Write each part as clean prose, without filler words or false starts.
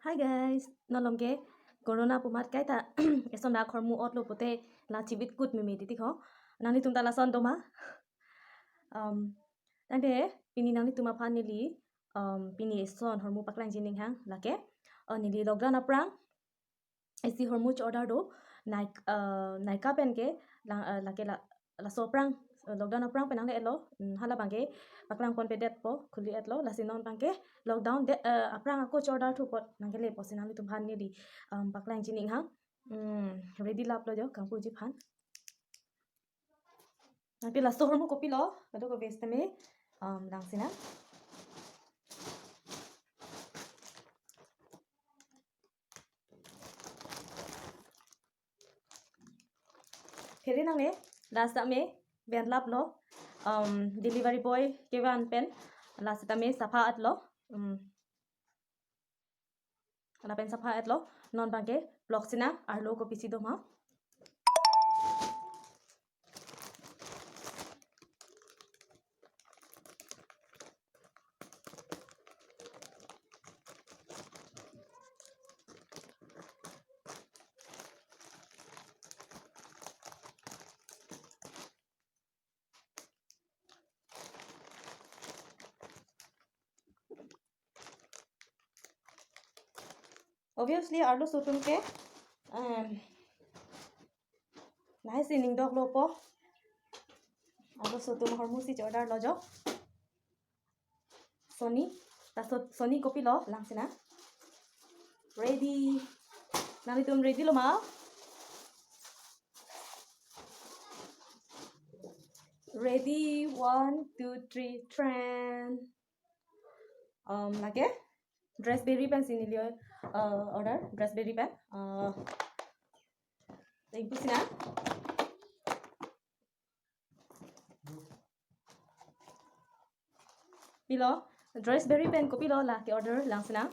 Hi guys, nolongke corona pumat kai ta eson da khormu otlo pote la chibit kut mi ti kho nani tum ta la son toma tangde pini nani tuma phan ni li pini eson hormu paklang jining hang lake ni li lockdown aprang esi hormu ch order do naika pen ke lake la soprang lockdown aprang penang le elo hala bangke paklang kon pedet po khuli etlo la sinon bangke lockdown de aprang ako ch order thu pot nangke le po sinang tum phan ni li paklang jining hang ready lap lo jo kangpu ji phan nanti la so hormu kopi lo kado ko best me langsina Phiri nang ne last me ben lap lo delivery boy kevan pen last me safa at lo ala pen safa at lo non bangke blok sina arlo ko pisi do ma obviously arlo sotum ke nai sining dog lo po arlo sotum hormu si order lo jo Sony tasot Sony kopi lo langsina ready nani tum ready lo ma ready 1 2 3 trend lage Raspberry pen sinilio order Raspberry pen impusina pilo Raspberry pen kopi lo la ke order langsina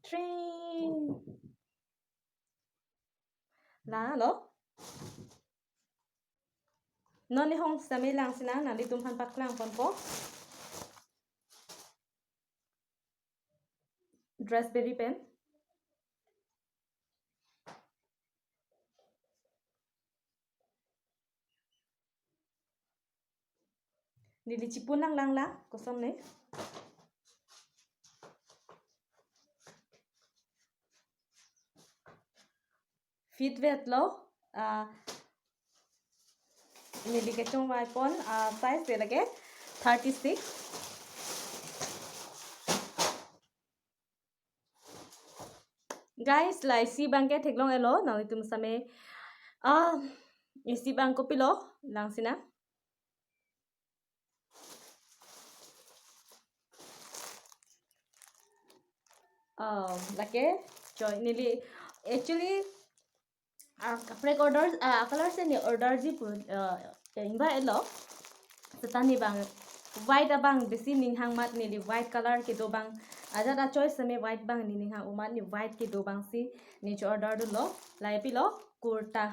train la lo noni hong sami langsina nali tumhan paklang pon po Raspberry pen nili cipun lang la kosong ne fit vet lo nili kechong mai pon size de lage 36 guys la isi bangke theklong elo nali tum same isi bang kopi lo langsina lake joy nili actually kapre order color se ni order ji ingba elo setani bang white abang besi ning hang mat ni white color ke do bang ajada choice me white bang ni ning hang uman ni white ke do bang si ni order do lo lai pi lo kurta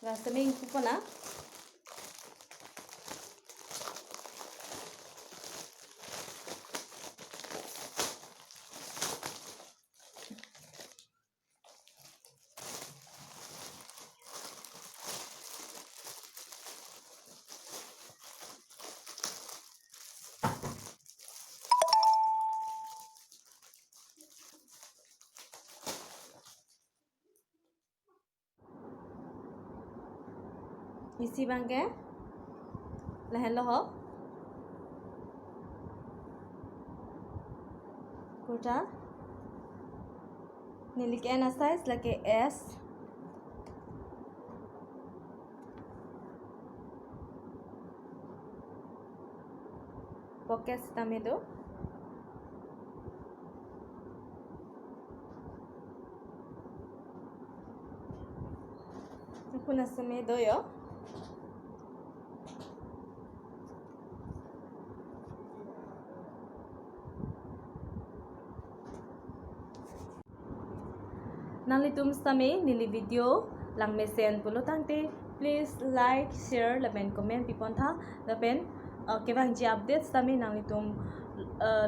rasa me kupona isi bangke la hello ho kurta nili ke na size lake S pockets tamedo kuna semedo yo nangli tum same nili video lang mesen pulo tangte please like share laben comment pipon tha laben kebang ji update same nangli tum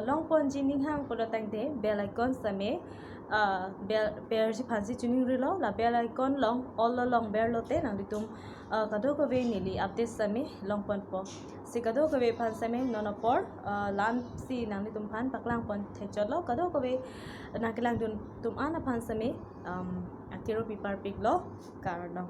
long pon jining hang pulo tangte bell icon same bell bear ji phansi tuning rilo la bell icon long all long bear lote nangli tum kado ko ve nili update same long pon po si kado ko ve phan same nonopor lam si nangli tum phan paklang pon thecholo kado ko ve nakilang tum ana phan same akiro pipar piglo karno